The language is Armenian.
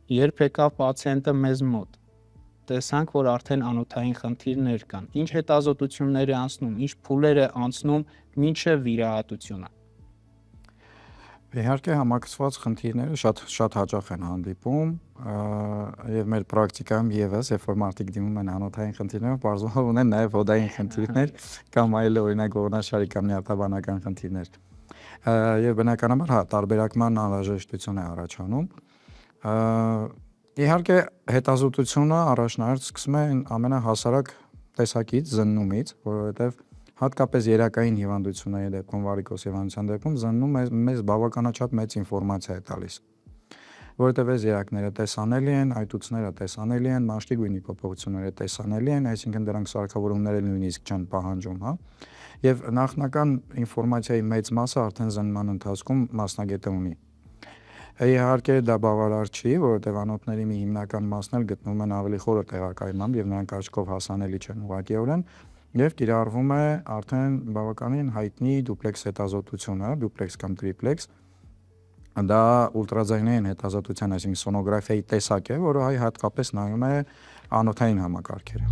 Երբ եկավ պացիենտը մեզ մոտ, տեսանք, որ արդեն անոթային խնդիրներ կան, ինչ հետազոտություններ է անցնում, ինչ փուլեր է անցնում մինչև վիրահատությունը։ Իհարկե համակցված խնդիրները շատ հաճախ են հանդիպում եւ մեր պրակտիկայում եւս, երբ որ մարդիկ դիմում են անոթային խնդիրներով, բարձրացնում ունեն նաեւ հոդային խնդիրներ կամ այլ օրինակ ողնաշարի կամ նյարդաբանական խնդիրներ։ Եվ բնականաբար տարբերակման անհրաժեշտություն է առաջանում։ Իհարկե հետազոտությունը առաջնահերթ սկսում է ամենահասարակ տեսակից զննումից, որովհետեւ հատկապես երակային հիվանդությունների դեպքում, վարիկոզ հիվանդության դեպքում զննում մեզ բավականաչափ մեծ ինֆորմացիա է տալիս, որովհետև այս երակները տեսանելի են, այտուցները տեսանելի են, մաշկի գույնի փոփոխությունները տեսանելի են, այսինքն դրանք սարքավորումները նույնիսկ չեն պահանջում, հա։ Եվ նախնական ինֆորմացիայի մեծ մասը արդեն զննման ընթացքում մասնագետը ունի։ Իհարկե դա բավարար չի, որովհետև անոթների մի հիմնական մասն էլ գտնվում են ավելի խորը տեղակայմամբ եւ նրանք աչքով հասանելի չեն ուղղակիորեն, եւ կիրառվում է արդեն բավականին հայտնի դուպլեքս հետազոտությունը, դուպլեքս կամ տրիպլեքս։ Դա ուլտրաձայնային հետազոտության, այսինքն սոնոգրաֆիայի տեսակ է, որը հատկապես նայում է անոթային համակարգերը։